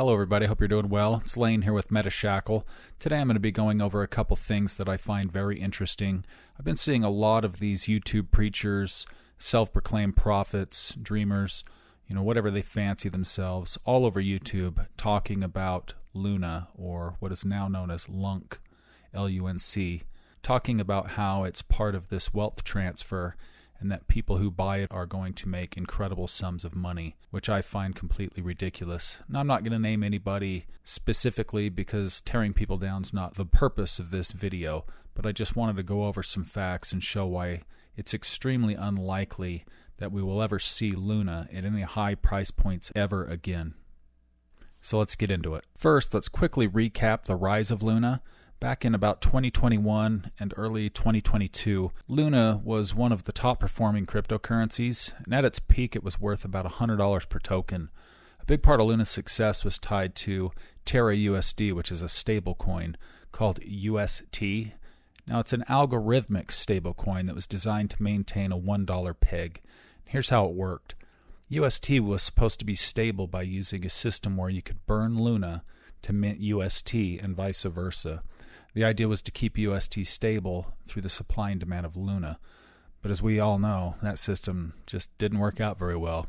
Hello everybody, hope you're doing well. It's Lane here with MetaShackle. Today I'm going to be going over a couple things that I find very interesting. I've been seeing a lot of these YouTube preachers, self-proclaimed prophets, dreamers, whatever they fancy themselves, all over YouTube talking about Luna, or what is now known as LUNC, L-U-N-C, talking about how it's part of this wealth transfer and that people who buy it are going to make incredible sums of money, which I find completely ridiculous. Now, I'm not going to name anybody specifically because tearing people down is not the purpose of this video, but I just wanted to go over some facts and show why it's extremely unlikely that we will ever see Luna at any high price points ever again. So let's get into it. First, let's quickly recap the rise of Luna. Back in about 2021 and early 2022, Luna was one of the top performing cryptocurrencies, and at its peak it was worth about $100 per token. A big part of Luna's success was tied to Terra USD, which is a stable called UST. Now, it's an algorithmic stablecoin that was designed to maintain a $1 peg. Here's how it worked. UST was supposed to be stable by using a system where you could burn Luna to mint UST and vice versa. The idea was to keep UST stable through the supply and demand of Luna. But as we all know, that system just didn't work out very well.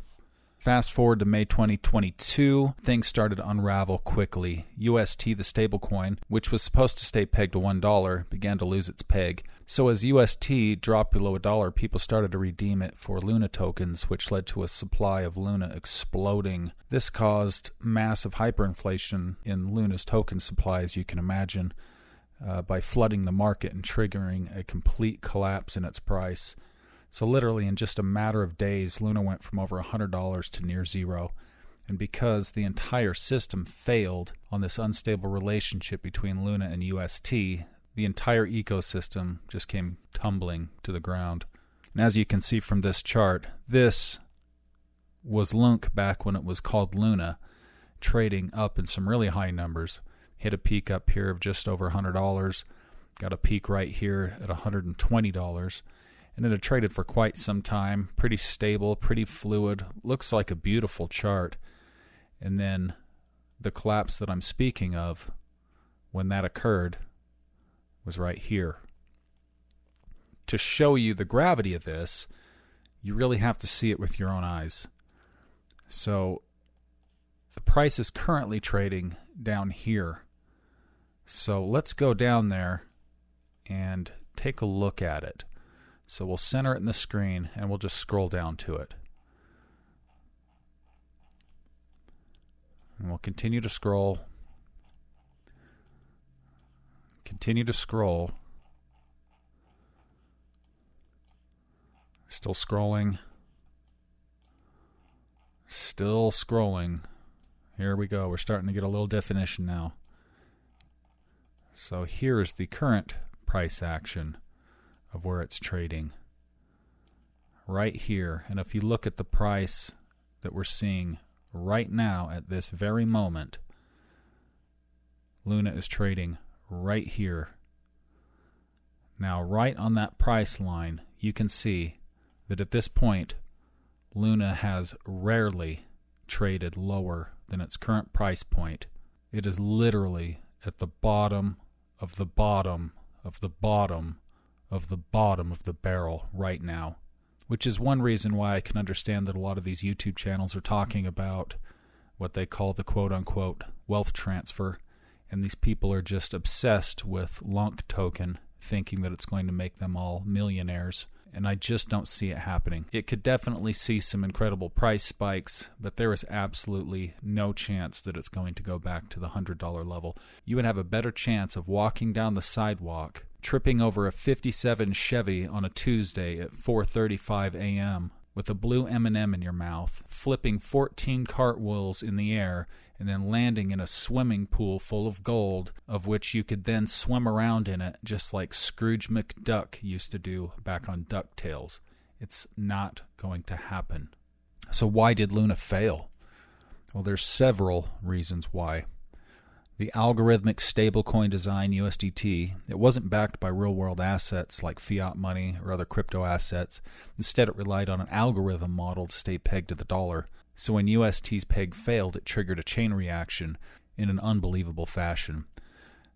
Fast forward to May 2022, things started to unravel quickly. UST, the stablecoin, which was supposed to stay pegged to $1, began to lose its peg. So as UST dropped below $1, people started to redeem it for Luna tokens, which led to a supply of Luna exploding. This caused massive hyperinflation in Luna's token supply, as you can imagine, by flooding the market and triggering a complete collapse in its price. So literally in just a matter of days, Luna went from over $100 to near zero. And because the entire system failed on this unstable relationship between Luna and UST, the entire ecosystem just came tumbling to the ground. And as you can see from this chart, this was LUNC back when it was called Luna, trading up in some really high numbers. Hit a peak up here of just over $100, got a peak right here at $120, and it had traded for quite some time, pretty stable, pretty fluid, looks like a beautiful chart. And then the collapse that I'm speaking of, when that occurred, was right here. To show you the gravity of this, you really have to see it with your own eyes. So the price is currently trading down here. So let's go down there and take a look at it. So we'll center it in the screen and we'll just scroll down to it. And we'll continue to scroll. Continue to scroll. Still scrolling. Still scrolling. Here we go. We're starting to get a little definition now. So here's the current price action of where it's trading. Right here. And if you look at the price that we're seeing right now at this very moment, Luna is trading right here. Now, right on that price line, you can see that at this point, Luna has rarely traded lower than its current price point. It is literally at the bottom of the bottom of the bottom of the bottom of the barrel right now, which is one reason why I can understand that a lot of these YouTube channels are talking about what they call the quote-unquote wealth transfer, and these people are just obsessed with LUNC token, thinking that it's going to make them all millionaires, and I just don't see it happening. It could definitely see some incredible price spikes, but there is absolutely no chance that it's going to go back to the $100 level. You would have a better chance of walking down the sidewalk, tripping over a 57 Chevy on a Tuesday at 4:35 a.m. with a blue M&M in your mouth, flipping 14 cartwheels in the air, and then landing in a swimming pool full of gold, of which you could then swim around in it just like Scrooge McDuck used to do back on DuckTales. It's not going to happen. So why did Luna fail? Well, there's several reasons why. The algorithmic stablecoin design, USDT, it wasn't backed by real-world assets like fiat money or other crypto assets. Instead, it relied on an algorithm model to stay pegged to the dollar. So when UST's peg failed, it triggered a chain reaction in an unbelievable fashion.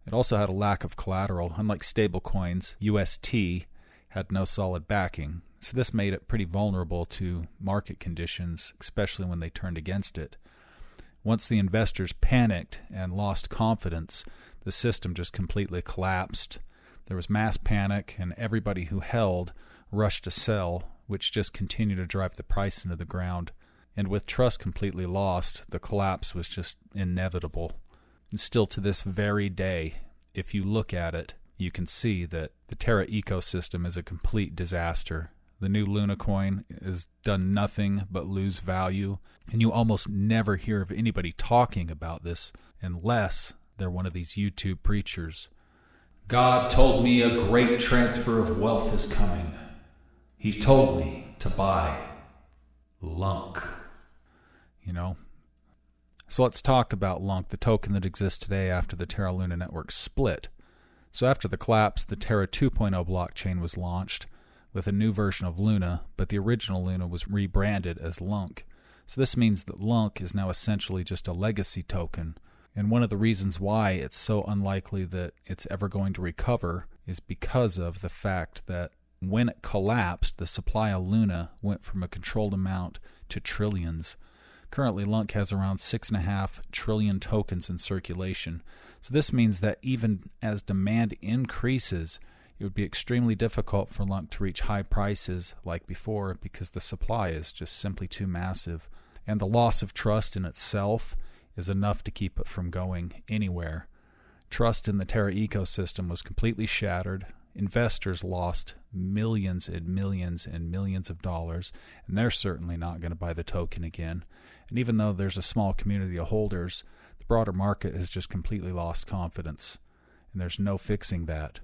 It also had a lack of collateral. Unlike stablecoins, UST had no solid backing, so this made it pretty vulnerable to market conditions, especially when they turned against it. Once the investors panicked and lost confidence, the system just completely collapsed. There was mass panic, and everybody who held rushed to sell, which just continued to drive the price into the ground. And with trust completely lost, the collapse was just inevitable. And still to this very day, if you look at it, you can see that the Terra ecosystem is a complete disaster. The new Luna coin has done nothing but lose value, and you almost never hear of anybody talking about this unless they're one of these YouTube preachers. God told me a great transfer of wealth is coming. He told me to buy LUNC. So let's talk about LUNC, the token that exists today after the Terra Luna network split. So after the collapse, the Terra 2.0 blockchain was launched with a new version of Luna, but the original Luna was rebranded as LUNC. So this means that LUNC is now essentially just a legacy token. And one of the reasons why it's so unlikely that it's ever going to recover is because of the fact that when it collapsed, the supply of Luna went from a controlled amount to trillions. Currently, LUNC has around 6.5 trillion tokens in circulation. So this means that even as demand increases, it would be extremely difficult for LUNC to reach high prices like before because the supply is just simply too massive. And the loss of trust in itself is enough to keep it from going anywhere. Trust in the Terra ecosystem was completely shattered. Investors lost millions and millions and millions of dollars, and they're certainly not going to buy the token again. And even though there's a small community of holders, the broader market has just completely lost confidence, and there's no fixing that.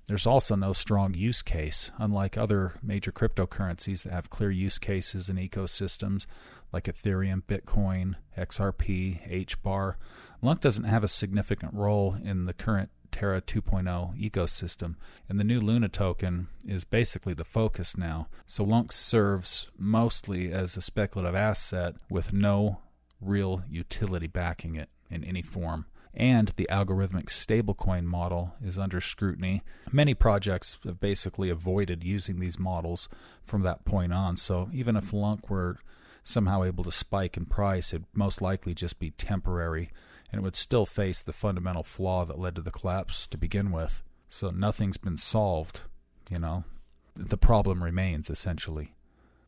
There's also no strong use case, unlike other major cryptocurrencies that have clear use cases and ecosystems like Ethereum, Bitcoin, XRP, HBAR. LUNC doesn't have a significant role in the current Terra 2.0 ecosystem, and the new Luna token is basically the focus now. So LUNC serves mostly as a speculative asset with no real utility backing it in any form. And the algorithmic stablecoin model is under scrutiny. Many projects have basically avoided using these models from that point on. So even if LUNC were somehow able to spike in price, it'd most likely just be temporary, and it would still face the fundamental flaw that led to the collapse to begin with. So nothing's been solved, The problem remains, essentially.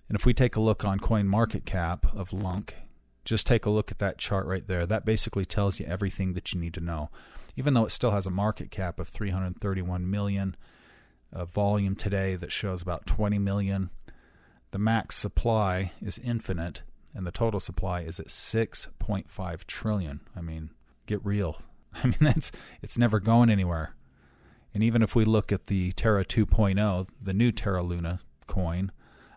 And if we take a look on CoinMarketCap of LUNC, just take a look at that chart right there. That basically tells you everything that you need to know. Even though it still has a market cap of 331 million, a volume today that shows about 20 million, the max supply is infinite, and the total supply is at 6.5 trillion. I mean, get real. It's never going anywhere. And even if we look at the Terra 2.0, the new Terra Luna coin,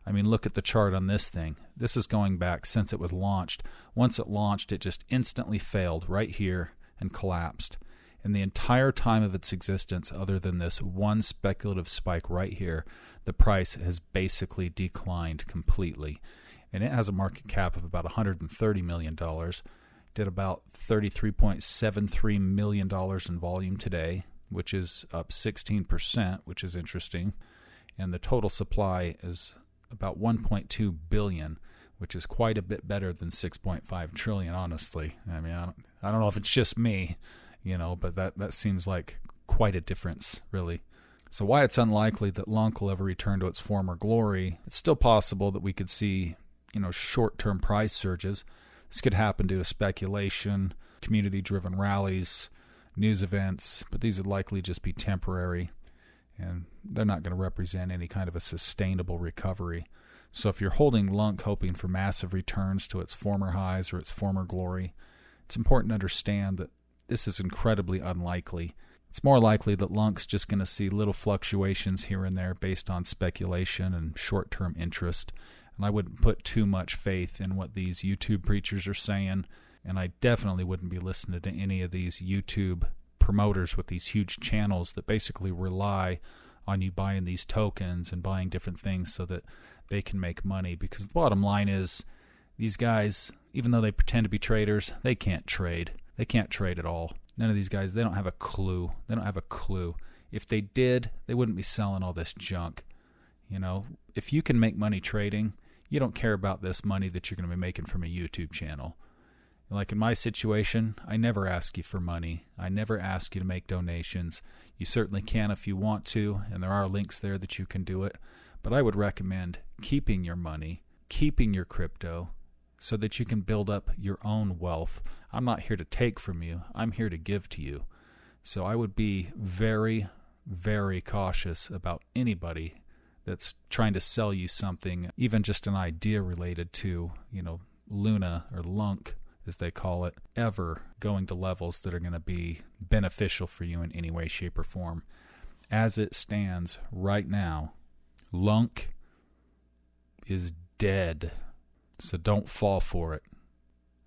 look at the chart on this thing. This is going back since it was launched. Once it launched, it just instantly failed right here and collapsed. And the entire time of its existence, other than this one speculative spike right here, the price has basically declined completely. And it has a market cap of about $130 million. Did about $33.73 million in volume today, which is up 16%, which is interesting. And the total supply is about 1.2 billion, which is quite a bit better than 6.5 trillion, honestly. I don't know if it's just me, but that seems like quite a difference, really. So why it's unlikely that LUNC will ever return to its former glory, it's still possible that we could see, short-term price surges. This could happen due to speculation, community-driven rallies, news events, but these would likely just be temporary, and they're not going to represent any kind of a sustainable recovery. So if you're holding LUNC hoping for massive returns to its former highs or its former glory, it's important to understand that this is incredibly unlikely. It's more likely that LUNC's just going to see little fluctuations here and there based on speculation and short-term interest, and I wouldn't put too much faith in what these YouTube preachers are saying, and I definitely wouldn't be listening to any of these YouTube promoters with these huge channels that basically rely on you buying these tokens and buying different things so that they can make money. Because the bottom line is, these guys, even though they pretend to be traders, they can't trade. They can't trade at all. None of these guys, they don't have a clue. They don't have a clue. If they did, they wouldn't be selling all this junk. You know, if you can make money trading, you don't care about this money that you're going to be making from a YouTube channel. Like in my situation, I never ask you for money. I never ask you to make donations. You certainly can if you want to, and there are links there that you can do it. But I would recommend keeping your money, keeping your crypto, so that you can build up your own wealth. I'm not here to take from you. I'm here to give to you. So I would be very, very cautious about anybody that's trying to sell you something, even just an idea related to, Luna or LUNC, as they call it, ever going to levels that are going to be beneficial for you in any way, shape, or form. As it stands right now, LUNC is dead. So don't fall for it.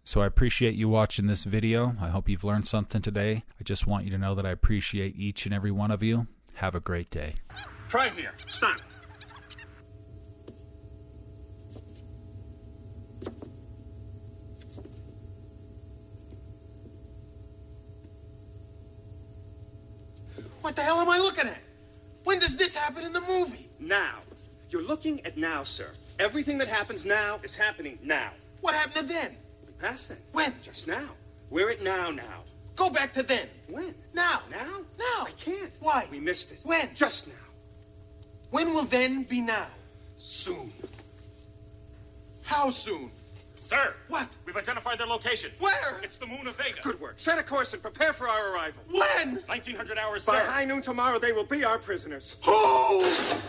So I appreciate you watching this video. I hope you've learned something today. I just want you to know that I appreciate each and every one of you. Have a great day. Try here. Stand. What the hell am I looking at? When does this happen in the movie? Now. You're looking at now, sir. Everything that happens now is happening now. What happened to then? We passed then. When? Just now. We're at now. Go back to then. When? Now. Now? Now. I can't. Why? We missed it. When? Just now. When will then be now? Soon. How soon? Sir! What? We've identified their location. Where? It's the moon of Vega. Good work. Set a course and prepare for our arrival. When? 1900 hours, By sir. high noon tomorrow, they will be our prisoners. Oh!